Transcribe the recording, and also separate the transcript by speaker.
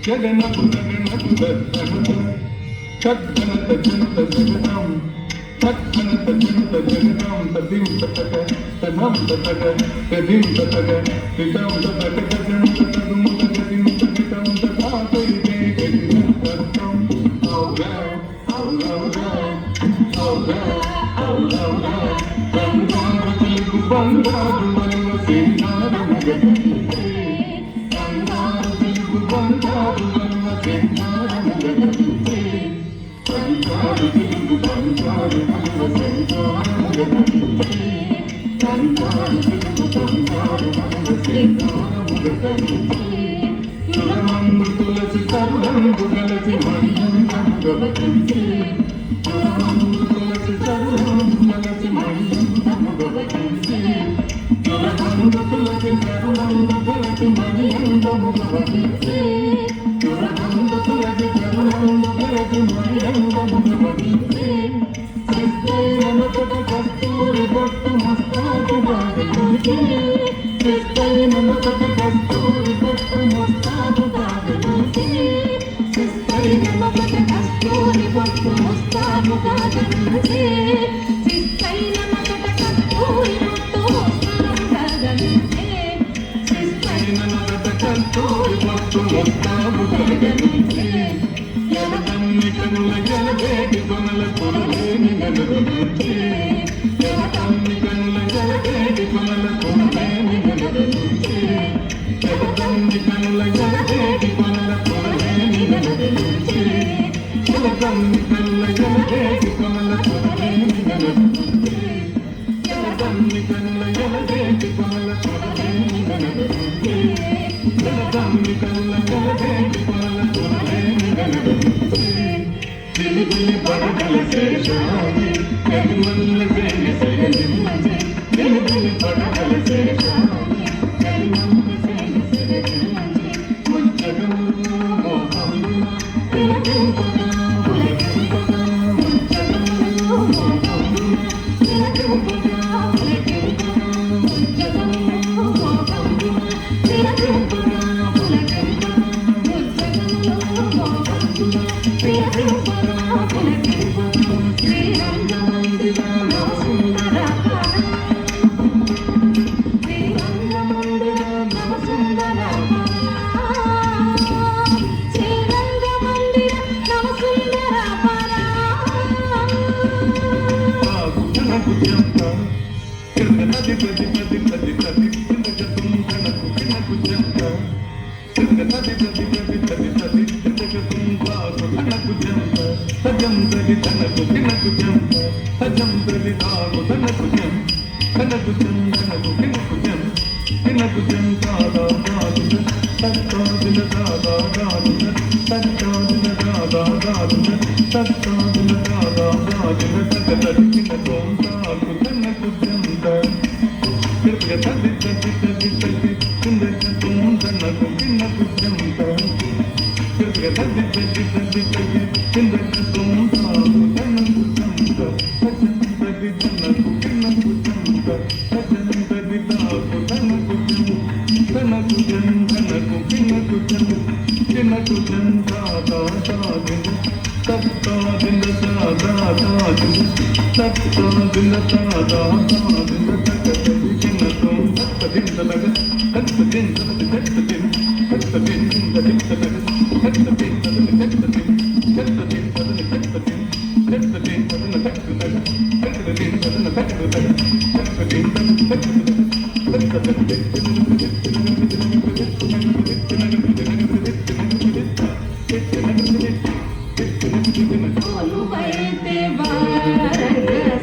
Speaker 1: జగనకు జగనకు జగతం సజ్జనత జనత జగతం సజ్జనత జనత జగతం తదిం తతక తనం తతక తదిం తతక తిదం తతక తజం తతదుం తదిం తతితం తతాతై జగతం కర్తం ఔరా ఔరా ఔరా ఔరా ఔరా బంగారు తెలుగు బంగారు మనువ సింగారు జగతం బంగారు తెలుగు బంగారు మనువ సింగారు జగతం బంగారు తెలుగు బంగారు మనువ సింగారు జగతం బంగారు తెలుగు బంగారు మనువ సింగారు జగతం తులమందు తులసి తరుణంబు గలసి మణియంగము గవచించి తులమందు తులసి తరుణంబు గలసి మణియంగము గవచించి తులమందు తులసి తరుణంబు గలసి మణియంగము గవచించి తులమందు తులసి తరుణంబు గలసి మణియంగము గవచించి క్రిస్తైనమొకట కస్తూరి బొట్టు ముస్తాబు బాగలించి క్రిస్తైనమొకట కస్తూరి బొట్టు ముస్తాబు బాగలించి క్రిస్తైనమొకట కస్తూరి బొట్టు ముస్తాబు బాగలించి క్రిస్తైనమొకట కస్తూరి బొట్టు ముస్తాబు బాగలించి క్రిస్తైనమొకట కస్తూరి బొట్టు ముస్తాబు బాగలించి ఎవతమ్మి కనుల జలవేటి కొనల కొనలేని నలుగురించి ఎవతమ్మి కనుల జలవేటి కొనల కొనలేని నలుగురించి ఎవతమ్మి కనుల జలవేటి కొనల కొనలేని నలుగురించి ఎవతమ్మి కనుల జలవేటి కొనల కొనలేని నలుగురించి ఎవతమ్మి కనుల జలవేటి కొనల కొనలేని నలుగురించి ఎవతమ్మి కనుల జలవేటి కొనల కొనలేని నలుగురించి తిరిగిలి పడగల శేషాయి కరిమల్ల సేని సగలిమ్మజి తిరిగిలి పడగల శేషాయి కరిమల్ల సేని సగలిమ్మజి ముచ్చగములు మోహములు తిరగింపగా పులకింపగా ముచ్చగములు మోహములు తిరగింపగా పులకింపగా ముచ్చగములు మోహములు తిరగింపగా పులకింపగా ముచ్చగములు మోహములు తిరగింపగా
Speaker 2: కొలువైతే వారంగసారి